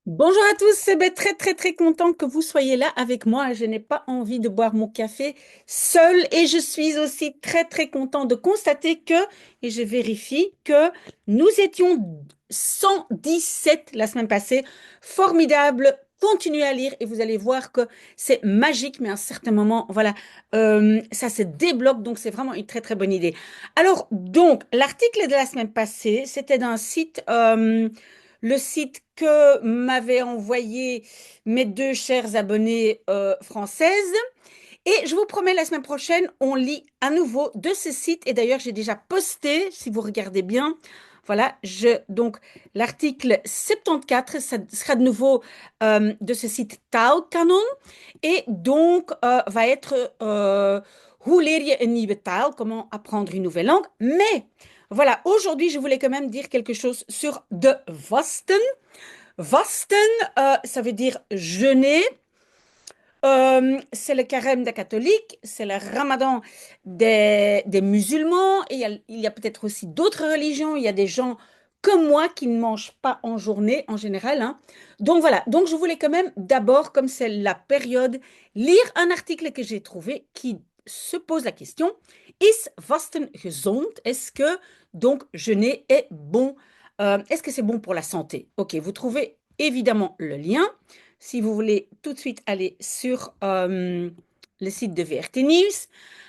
Bonjour à tous, c'est très content que vous soyez là avec moi. Je n'ai pas envie de boire mon café seul et je suis aussi très content de constater que, et je vérifie, que nous étions 117 la semaine passée. Formidable. Continuez à lire et vous allez voir que c'est magique, mais à un certain moment, voilà, ça se débloque, donc c'est vraiment une très bonne idée. Alors, donc, l'article de la semaine passée, c'était d'un site, le site que m'avaient envoyé mes deux chers abonnés françaises. Et je vous promets, la semaine prochaine, on lit à nouveau de ce site. Et d'ailleurs, j'ai déjà posté, si vous regardez bien, voilà, donc l'article 74, ça sera de nouveau de ce site Taalkanon. Et donc, va être Hoe leer je een nieuwe taal? Comment apprendre une nouvelle langue? Mais voilà, aujourd'hui, je voulais quand même dire quelque chose sur de vasten. Vasten, ça veut dire jeûner. C'est le carême des catholiques, c'est le ramadan des musulmans, et il y a peut-être aussi d'autres religions. Il y a des gens comme moi qui ne mangent pas en journée en général, hein. Donc voilà, donc je voulais quand même d'abord, comme c'est la période, lire un article que j'ai trouvé qui se pose la question, Is vasten gezond? Est-ce que donc jeûner est bon? Est-ce que c'est bon pour la santé? Ok, vous trouvez évidemment le lien si vous voulez tout de suite aller sur le site de VRT News.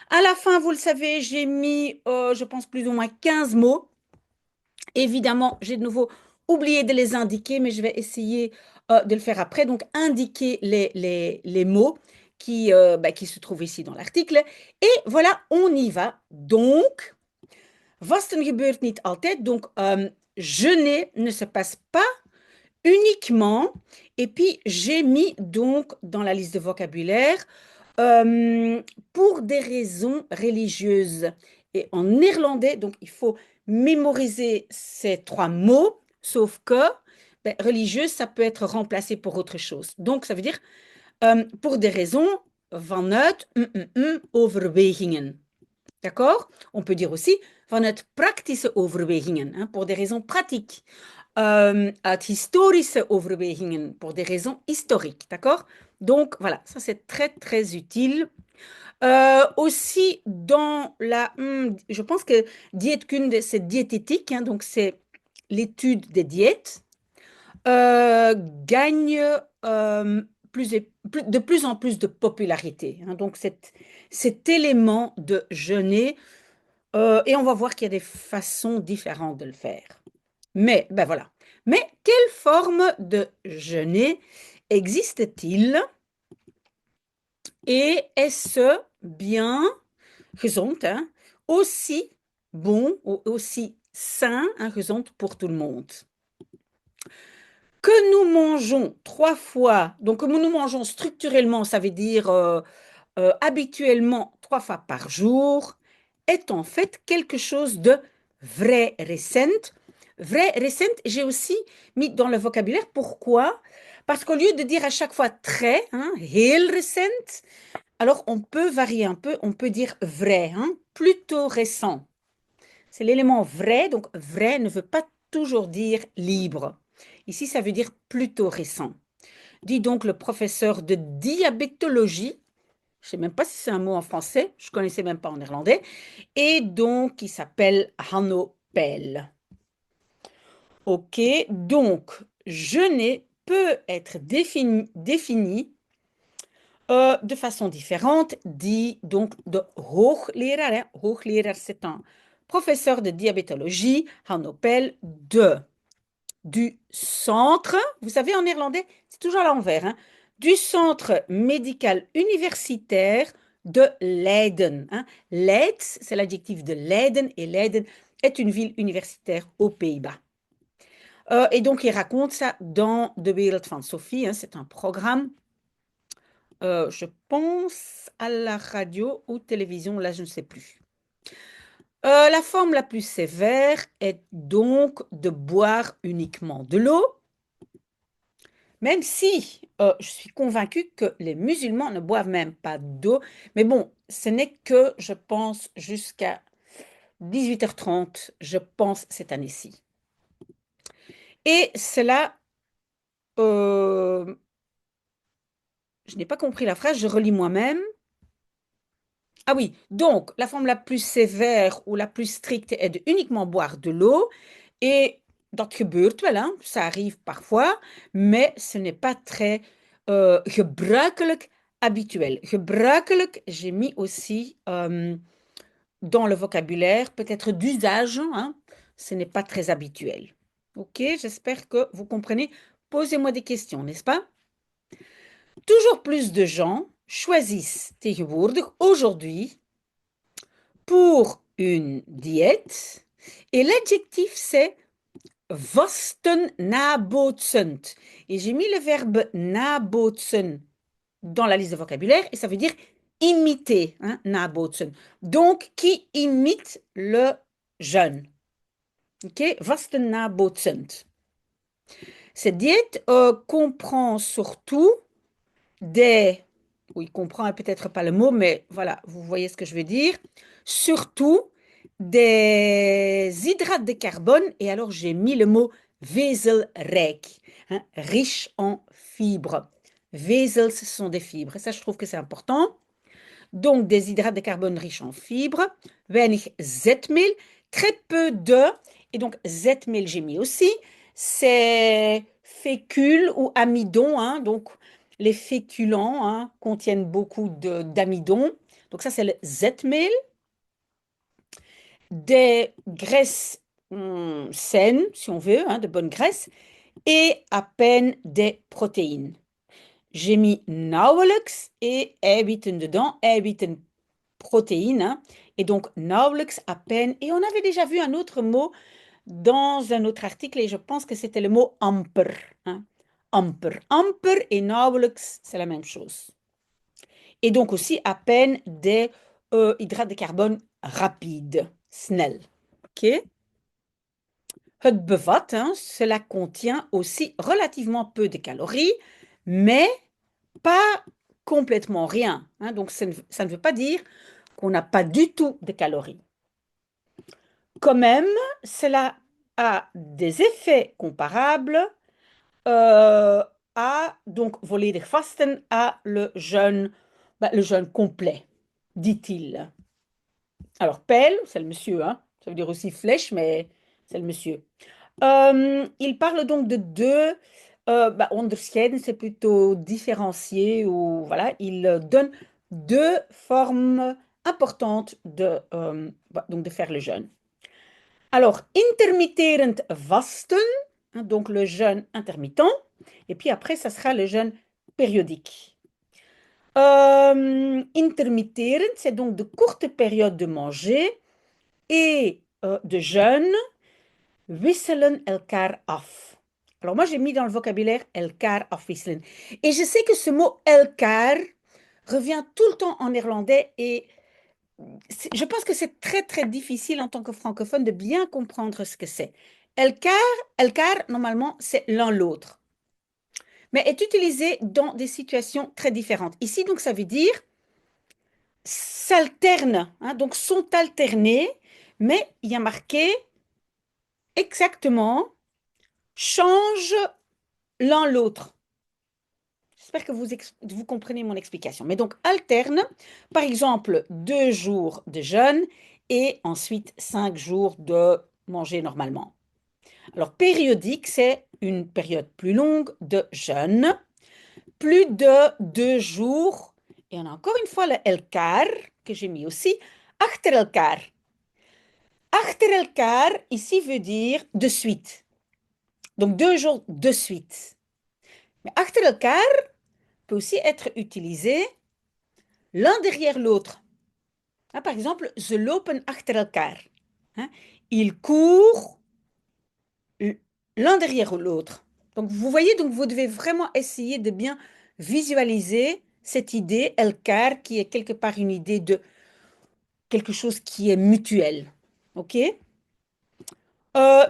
À la fin, vous le savez, j'ai mis, je pense, plus ou moins 15 mots. Évidemment, j'ai de nouveau oublié de les indiquer, mais je vais essayer de le faire après. Donc, indiquer les mots qui se trouvent ici dans l'article. Et voilà, on y va. Donc, vasten gebeurt niet altijd. Donc, jeûner ne se passe pas uniquement. Et puis, j'ai mis donc dans la liste de vocabulaire euh, pour des raisons religieuses. Et en néerlandais, donc il faut mémoriser ces trois mots, sauf que religieuse, ça peut être remplacé pour autre chose. Donc, ça veut dire pour des raisons vanuit overwegingen. D'accord? On peut dire aussi vanuit praktische overwegingen, hein, pour des raisons pratiques. Uit historische overwegingen, pour des raisons historiques. D'accord? Donc, voilà, ça c'est très utile. Aussi, je pense que diètekunde, c'est diététique, hein, donc c'est l'étude des diètes, gagne euh, de plus en plus de popularité, hein. Donc, cet élément de jeûner, et on va voir qu'il y a des façons différentes de le faire. Mais, ben voilà. Mais quelle forme de jeûner existe-t-il et est-ce bien gezond, hein, aussi bon ou aussi sain, hein, gezond pour tout le monde? Que nous mangeons trois fois, donc que nous mangeons structurellement, ça veut dire habituellement trois fois par jour, est en fait quelque chose de vrai récent. Vrai récent, j'ai aussi mis dans le vocabulaire. Pourquoi? Parce qu'au lieu de dire à chaque fois très, hein, heel recent, alors on peut varier un peu, on peut dire vrai, hein, plutôt récent. C'est l'élément vrai, donc vrai ne veut pas toujours dire libre. Ici, ça veut dire plutôt récent. Dit donc le professeur de diabétologie, je ne sais même pas si c'est un mot en français, je ne connaissais même pas en néerlandais, et donc il s'appelle Hanno Pell. Ok, donc jeûner peut être défini de façon différente, dit donc de hoogleraar, hein. Hoogleraar, c'est un professeur de diabétologie, Hanno Pell, du centre, vous savez en néerlandais, c'est toujours à l'envers, hein, du centre médical universitaire de Leiden, hein. Leiden, c'est l'adjectif de Leiden, et Leiden est une ville universitaire aux Pays-Bas. Et donc, il raconte ça dans De Wereld van Sophie, hein, c'est un programme, je pense à la radio ou télévision, là, je ne sais plus. La forme la plus sévère est donc de boire uniquement de l'eau, même si je suis convaincue que les musulmans ne boivent même pas d'eau. Mais bon, ce n'est que, je pense, jusqu'à 18h30, je pense, cette année-ci. Et cela Euh, je n'ai pas compris la phrase, je relis moi-même. Ah oui, donc la forme la plus sévère ou la plus stricte est de uniquement boire de l'eau. Et dat gebeurt wel, hein, ça arrive parfois, mais ce n'est pas très gebruikelijk habituel. Gebruikelijk, j'ai mis aussi dans le vocabulaire, peut-être d'usage, hein, ce n'est pas très habituel. Ok, j'espère que vous comprenez. Posez-moi des questions, n'est-ce pas? Toujours plus de gens choisissent tegenwoordig, aujourd'hui, pour une diète. Et l'adjectif, c'est vasten nabootsend. Et j'ai mis le verbe nabootsen dans la liste de vocabulaire et ça veut dire imiter, hein, nabootsen. Donc, qui imite le jeûne. Ok, vasten nabootsend. Cette diète comprend surtout des, oui, comprend est peut-être pas le mot, mais voilà, vous voyez ce que je veux dire. Surtout des hydrates de carbone, et alors j'ai mis le mot vezelrijk, hein, riche en fibres. Vezels, ce sont des fibres, et ça je trouve que c'est important. Donc des hydrates de carbone riches en fibres, weinig zetmeel, très peu de, et donc zetmeel j'ai mis aussi, c'est fécule ou amidon, hein, donc les féculents, hein, contiennent beaucoup d'amidon, donc ça c'est le zetmeel, des graisses saines, si on veut, hein, de bonnes graisses, et à peine des protéines. J'ai mis nauwelijks et eiwitten dedans, eiwitten protéines, hein, et donc nauwelijks à peine. Et on avait déjà vu un autre mot dans un autre article, et je pense que c'était le mot amper, hein. Amper. Amper et nauwelijks, c'est la même chose. Et donc aussi à peine des hydrates de carbone rapides, snel. Ok? Het bevat, hein, cela contient aussi relativement peu de calories, mais pas complètement rien, hein. Donc ça ne veut pas dire qu'on n'a pas du tout de calories. Quand même, cela a des effets comparables euh, à donc volledig vasten à le jeûne complet, dit-il. Alors, pelle, c'est le monsieur, hein. Ça veut dire aussi flèche, mais c'est le monsieur. Il parle donc de deux, onderscheiden, c'est plutôt différencier, ou voilà, il donne deux formes importantes donc de faire le jeûne. Alors, intermitterend vasten, hein, donc le jeûne intermittent, et puis après, ça sera le jeûne périodique. Intermitterend, c'est donc de courtes périodes de manger et de jeûne wisselen elkaar af. Alors moi, j'ai mis dans le vocabulaire elkaar afwisselen. Et je sais que ce mot elkaar revient tout le temps en néerlandais et je pense que c'est très, très difficile en tant que francophone de bien comprendre ce que c'est. Elkaar, elkaar, normalement, c'est l'un l'autre, mais est utilisé dans des situations très différentes. Ici, donc, ça veut dire s'alternent, hein, donc sont alternés, mais il y a marqué exactement change l'un l'autre. J'espère que vous comprenez mon explication. Mais donc, alterne, par exemple, 2 jours de jeûne et ensuite 5 jours de manger normalement. Alors, périodique, c'est une période plus longue de jeûne, plus de 2 jours. Et on a encore une fois le elkaar, que j'ai mis aussi, achter elkaar. Achter elkaar, ici, veut dire de suite. Donc, 2 jours de suite. Mais achter elkaar peut aussi être utilisé l'un derrière l'autre. Hein, par exemple, ze lopen achter elkaar. Hein, ils courent l'un derrière l'autre. Donc, vous voyez, donc vous devez vraiment essayer de bien visualiser cette idée, elkaar, qui est quelque part une idée de quelque chose qui est mutuel. OK?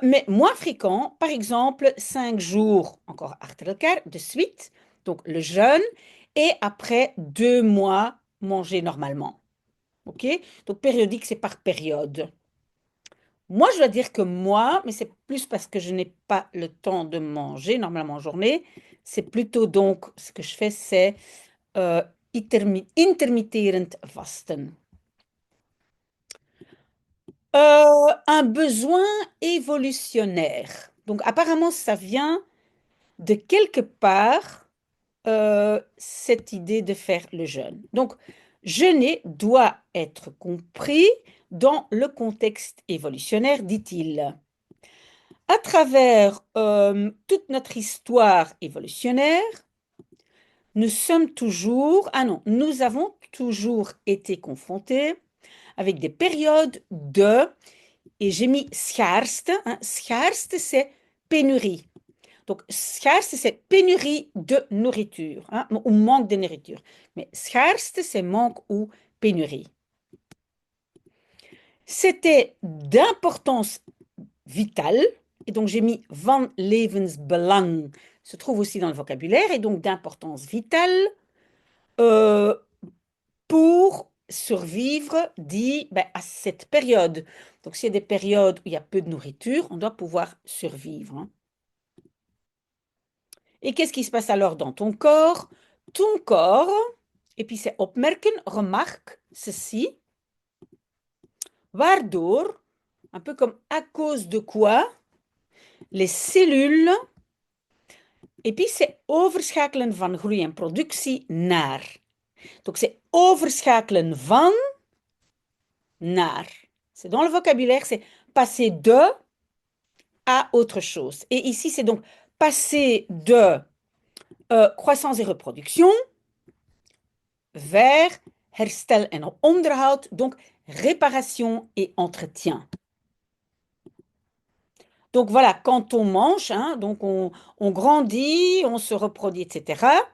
Mais moins fréquent, par exemple, 5 jours, encore achter elkaar, de suite, donc le jeûne, et après 2 mois, manger normalement. OK? Donc périodique, c'est par période. Moi, je dois dire que moi, mais c'est plus parce que je n'ai pas le temps de manger normalement en journée, c'est plutôt donc, ce que je fais, c'est euh, intermitterend vasten. Un besoin évolutionnaire. Donc apparemment, ça vient de quelque part, cette idée de faire le jeûne. Donc, jeûner doit être compris dans le contexte évolutionnaire, dit-il. À travers toute notre histoire évolutionnaire, nous avons toujours été confrontés avec des périodes de, et j'ai mis schaarste, hein, schaarste c'est pénurie. Donc, schaarste, c'est pénurie de nourriture, hein, ou manque de nourriture. Mais schaarste, c'est manque ou pénurie. C'était d'importance vitale, et donc j'ai mis van levensbelang, se trouve aussi dans le vocabulaire, et donc d'importance vitale euh, pour survivre, dit ben, à cette période. Donc, s'il y a des périodes où il y a peu de nourriture, on doit pouvoir survivre, hein. Et qu'est-ce qui se passe alors dans ton corps? Ton corps, et puis c'est opmerken, remarque ceci, waardoor, un peu comme à cause de quoi, les cellules, et puis c'est overschakelen van groei en productie naar. Donc c'est overschakelen van naar. C'est dans le vocabulaire, c'est passer de à autre chose. Et ici, c'est donc passer de croissance et reproduction vers herstel en onderhoud, donc réparation et entretien. Donc voilà, quand on mange, hein, donc on grandit, on se reproduit, etc.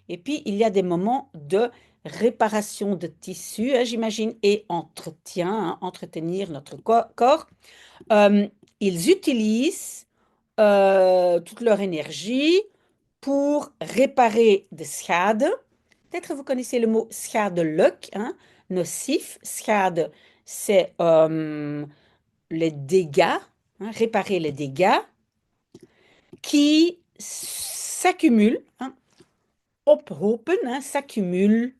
Et puis il y a des moments de réparation de tissus, hein, j'imagine, et entretien, hein, entretenir notre corps. Euh, Ils utilisent toute leur énergie pour réparer des schades. Peut-être vous connaissez le mot schadelijk, hein, nocif. Schade, c'est les dégâts, hein, réparer les dégâts qui s'accumulent, hein, ophopen, hein, s'accumulent,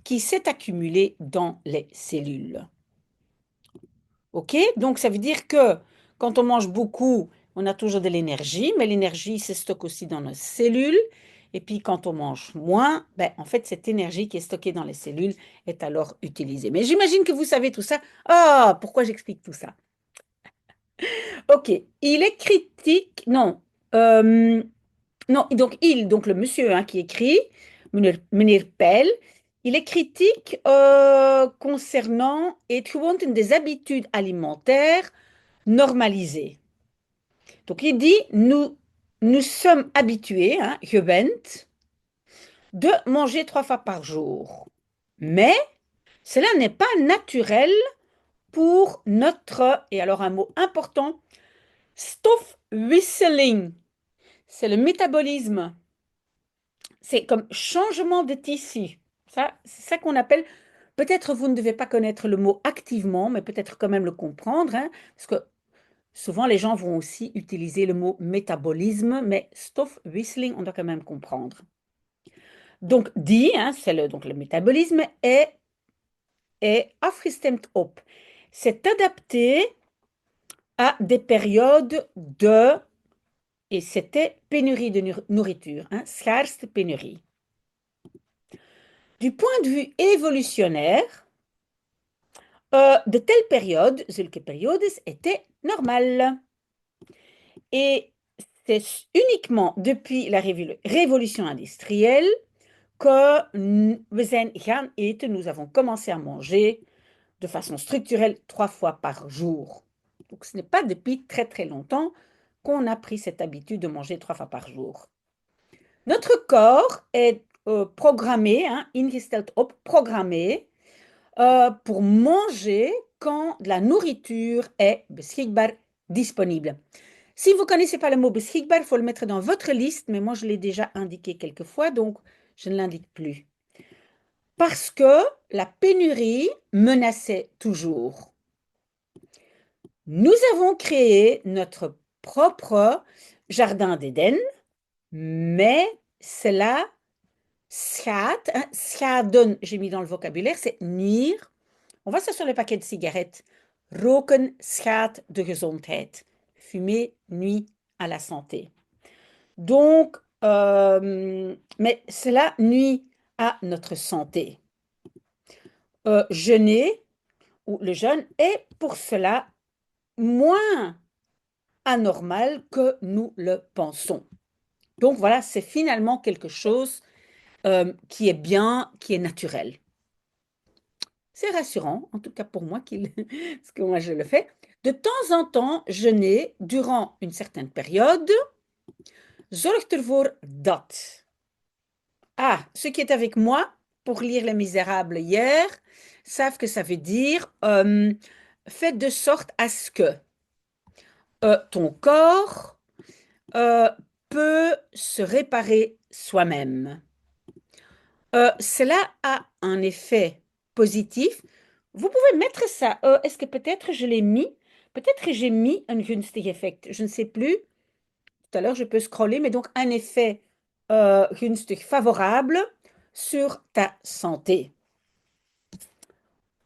qui s'est accumulé dans les cellules. OK? Donc, ça veut dire que quand on mange beaucoup, on a toujours de l'énergie, mais l'énergie se stocke aussi dans nos cellules. Et puis, quand on mange moins, ben, en fait, cette énergie qui est stockée dans les cellules est alors utilisée. Mais j'imagine que vous savez tout ça. Ah, pourquoi j'explique tout ça? OK. Il est critique. Non. Euh, non, donc le monsieur hein, qui écrit, Meneer Pell, il est critique concernant et trouvant des habitudes alimentaires normalisées. Donc il dit, nous sommes habitués, hein, gewend, de manger 3 fois par jour. Mais cela n'est pas naturel pour notre, et alors un mot important, stofwisseling. C'est le métabolisme. C'est comme changement de tissu. Ça, c'est ça qu'on appelle, peut-être vous ne devez pas connaître le mot activement, mais peut-être quand même le comprendre, hein, parce que souvent les gens vont aussi utiliser le mot métabolisme, mais stofwisseling, on doit quand même comprendre. Donc, dit, hein, donc le métabolisme est afgestemd op. C'est adapté à des périodes de, et c'était pénurie de nourriture, hein, schaarste pénurie. Du point de vue évolutionnaire, de telles périodes, zulke periodes, étaient normales. Et c'est uniquement depuis la révolution industrielle que we zijn gaan eten, nous avons commencé à manger de façon structurelle 3 fois par jour. Donc ce n'est pas depuis très très longtemps qu'on a pris cette habitude de manger 3 fois par jour. Notre corps est programmé, hein, ingesteld op, programmé pour manger quand la nourriture est beschikbaar, disponible. Si vous ne connaissez pas le mot beschikbaar, il faut le mettre dans votre liste, mais moi je l'ai déjà indiqué quelques fois, donc je ne l'indique plus. Parce que la pénurie menaçait toujours. Nous avons créé notre propre jardin d'Éden, mais cela schaadt, hein, schaden, j'ai mis dans le vocabulaire, c'est nuire. On voit ça sur les paquets de cigarettes. Roken schaadt de gezondheid. Fumer nuit à la santé. Donc, mais cela nuit à notre santé. Jeûner ou le jeûne est pour cela moins anormal que nous le pensons. Donc voilà, c'est finalement quelque chose qui est bien, qui est naturel. C'est rassurant, en tout cas pour moi, parce que moi je le fais. De temps en temps, jeûner durant une certaine période zorgt ervoor dat. Ah, ceux qui étaient avec moi pour lire Les Misérables hier savent que ça veut dire faites de sorte à ce que ton corps euh, peut se réparer soi-même. Cela a un effet positif. Vous pouvez mettre ça. Est-ce que peut-être je l'ai mis? Peut-être que j'ai mis un gunstig effect. Je ne sais plus. Tout à l'heure, je peux scroller, mais donc un effet gunstig favorable sur ta santé.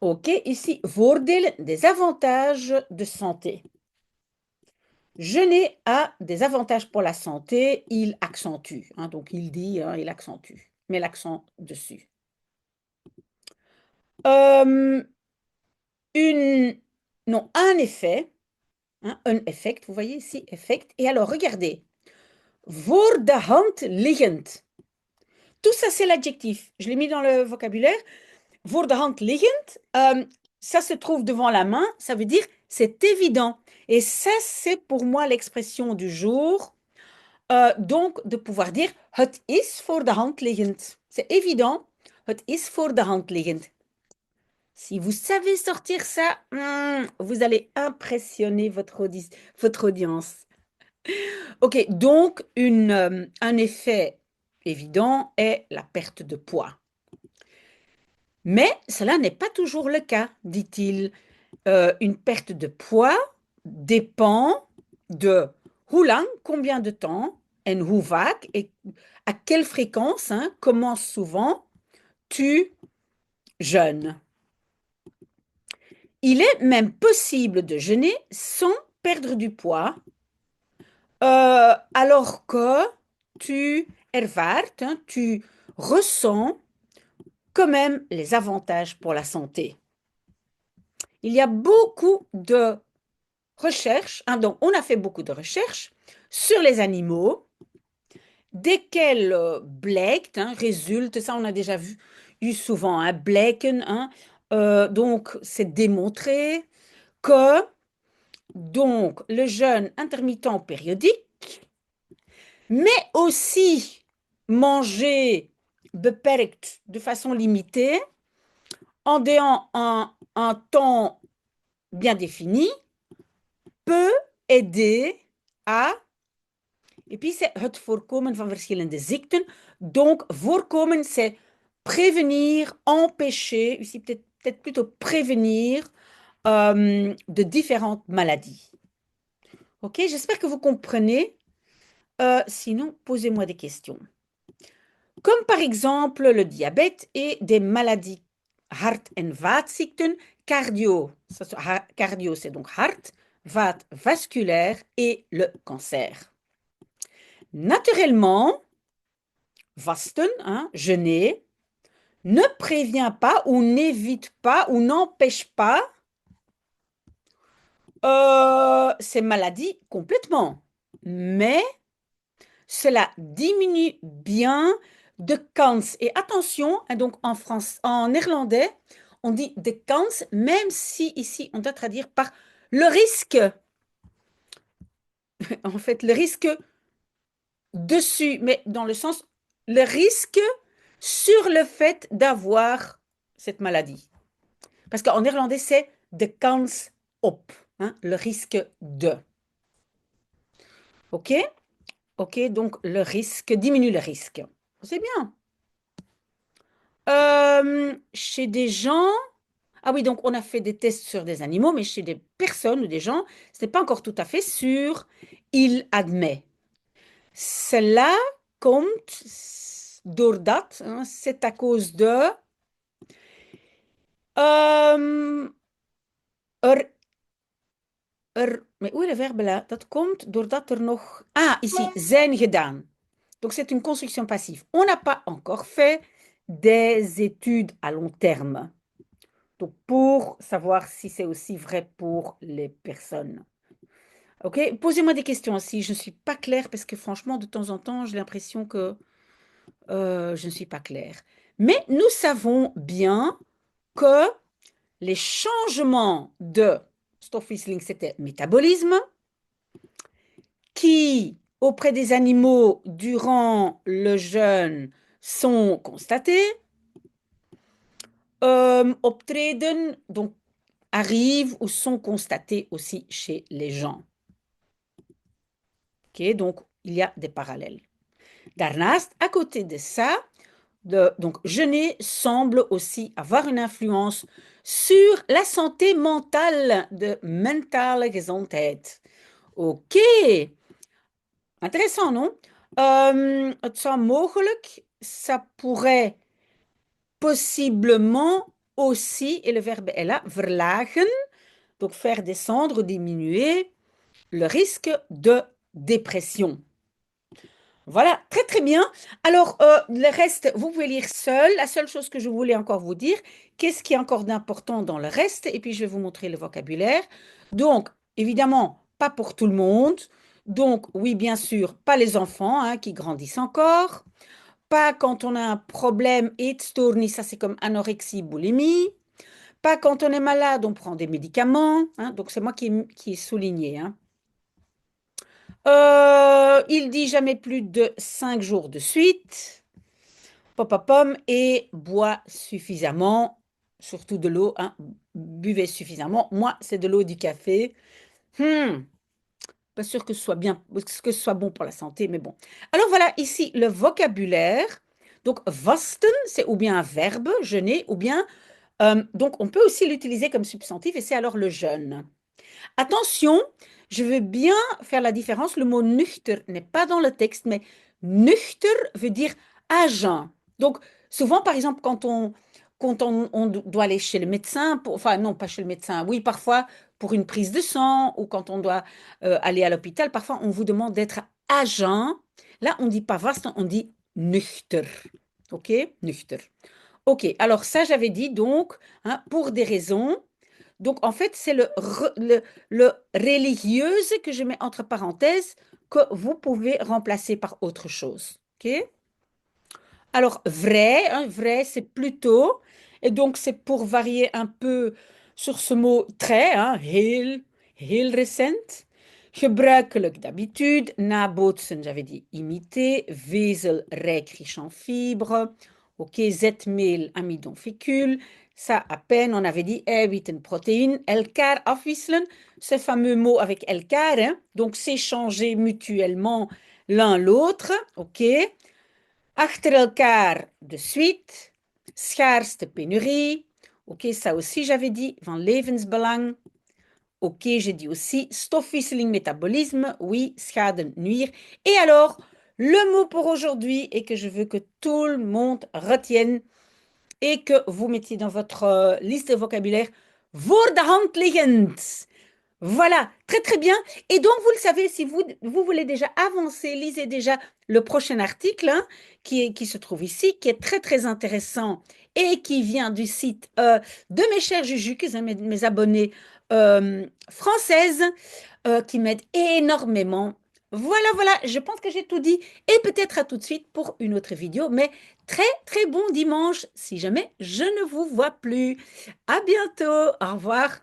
Ok, ici, voordelen, des avantages de santé. Jeûner a des avantages pour la santé, il accentue. Hein, donc il dit, hein, il accentue. Met l'accent dessus. Euh, non, un effet, hein, un effect, vous voyez ici, effect. Et alors, regardez, voor de hand liggend. Tout ça, c'est l'adjectif. Je l'ai mis dans le vocabulaire. Voor de hand liggend, ça se trouve devant la main, ça veut dire c'est évident. Et ça, c'est pour moi l'expression du jour. Donc, de pouvoir dire, het is voor de hand liggend. C'est évident, het is voor de hand liggend. Si vous savez sortir ça, vous allez impressionner votre audience. Ok, donc un effet évident est la perte de poids. Mais cela n'est pas toujours le cas, dit-il. Une perte de poids dépend de hoe lang, combien de temps, en hoe vaak, et à quelle fréquence, hein, comment souvent tu jeûnes. Il est même possible de jeûner sans perdre du poids, alors que tu ervaart, hein, tu ressens quand même les avantages pour la santé. Il y a beaucoup de recherches, hein, donc on a fait beaucoup de recherches sur les animaux, desquelles blijkt, hein, résulte, ça on a déjà eu souvent, hein, blijken, hein, donc c'est démontré que donc le jeûne intermittent périodique, mais aussi manger beperkt de façon limitée, en dehors un temps bien défini, peut aider à. Et puis c'est het voorkomen van verschillende ziekten. Donc voorkomen, c'est prévenir, empêcher, ici peut-être plutôt prévenir de différentes maladies. Ok, j'espère que vous comprenez. Sinon, posez-moi des questions. Comme par exemple le diabète et des maladies hart- en vaatziekten, cardio. Cardio, c'est donc hart, vaat vasculaire et le cancer. Naturellement, vasten, hein, jeûner, ne prévient pas ou n'évite pas ou n'empêche pas ces maladies complètement. Mais cela diminue bien de kans. Et attention, hein, donc en néerlandais, on dit de kans, même si ici on doit traduire par le risque. En fait, le risque dessus, mais dans le sens, le risque sur le fait d'avoir cette maladie. Parce qu'en néerlandais, c'est de kans op, hein, le risque de. OK? OK, donc le risque diminue le risque. C'est bien. Chez des gens, Ah oui, donc on a fait des tests sur des animaux, mais chez des personnes ou des gens, ce n'est pas encore tout à fait sûr. Il admet. Cela komt doordat, hein, c'est à cause de. euh, er, mais où est le verbe là? Dat komt doordat er nog. Ah, ici, zijn gedaan. Donc c'est une construction passive. On n'a pas encore fait des études à long terme. Donc pour savoir si c'est aussi vrai pour les personnes. Ok, posez-moi des questions si je ne suis pas claire parce que franchement, de temps en temps, j'ai l'impression que je ne suis pas claire. Mais nous savons bien que les changements de Stoffwechseling, c'était métabolisme, qui, auprès des animaux, durant le jeûne, sont constatés. Optreden, donc, arrivent ou sont constatés aussi chez les gens. Ok, donc, il y a des parallèles. Daarnaast, à côté de ça, donc jeûner semble aussi avoir une influence sur la santé mentale, de mentale gezondheid. Ok, intéressant, non? Het zou mogelijk, ça pourrait possiblement aussi, et le verbe est là, verlagen, donc faire descendre ou diminuer le risque de dépression. Voilà, très très bien. Alors, le reste, vous pouvez lire seul. La seule chose que je voulais encore vous dire, qu'est-ce qui est encore d'important dans le reste? Et puis, je vais vous montrer le vocabulaire. Donc, évidemment, pas pour tout le monde. Donc, oui, bien sûr, pas les enfants hein, qui grandissent encore. Pas quand on a un problème eetstoornis, ça c'est comme anorexie, boulimie. Pas quand on est malade, on prend des médicaments. Hein, donc, c'est moi qui ai souligné. Hein. Il dit jamais plus de 5 jours de suite. Pom et boit suffisamment, surtout de l'eau. Hein. Buvez suffisamment. Moi, c'est de l'eau, du café. Pas sûr que ce soit bien, que ce soit bon pour la santé, mais bon. Alors voilà, ici le vocabulaire. Donc vasten, c'est ou bien un verbe, jeûner, ou bien donc on peut aussi l'utiliser comme substantif et c'est alors le jeûne. Attention, je veux bien faire la différence. Le mot nuchter n'est pas dans le texte, mais nuchter veut dire à jeun. Donc, souvent, par exemple, quand on doit aller chez le médecin, enfin, non, pas chez le médecin, oui, parfois pour une prise de sang ou quand on doit aller à l'hôpital, parfois on vous demande d'être à jeun. Là, on ne dit pas vaste, on dit nuchter. OK? Nuchter. OK, alors ça, j'avais dit donc, hein, pour des raisons. Donc, en fait, c'est le religieuse que je mets entre parenthèses que vous pouvez remplacer par autre chose. OK? Alors, vrai, hein, vrai, c'est plutôt. Et donc, c'est pour varier un peu sur ce mot très, hein, heel recent. Gebruikelijk d'habitude. Nabootsen, j'avais dit imiter. Vezel, rijk, riche en fibres. Ok, zetmeel, amidon, fécule. Ça, à peine, on avait dit eiwitten, protéines. Elkaar afwisselen, ce fameux mot avec elkaar. Hein, donc, s'échanger mutuellement l'un l'autre. Ok. Achter elkaar de suite. Schaarste pénurie. Ok, ça aussi j'avais dit, van levensbelang. Ok, j'ai dit aussi stofwisseling, métabolisme. Oui, schade, nuire. Et alors, le mot pour aujourd'hui et que je veux que tout le monde retienne et que vous mettiez dans votre liste de vocabulaire, voor de hand liggend. Voilà, très très bien. Et donc, vous le savez, si vous voulez déjà avancer, lisez déjà le prochain article hein, qui se trouve ici, qui est très très intéressant et qui vient du site de mes chers Jujuks, hein, mes abonnés françaises, qui m'aident énormément. Voilà, voilà, je pense que j'ai tout dit. Et peut-être à tout de suite pour une autre vidéo, mais très très bon dimanche si jamais je ne vous vois plus. À bientôt, au revoir.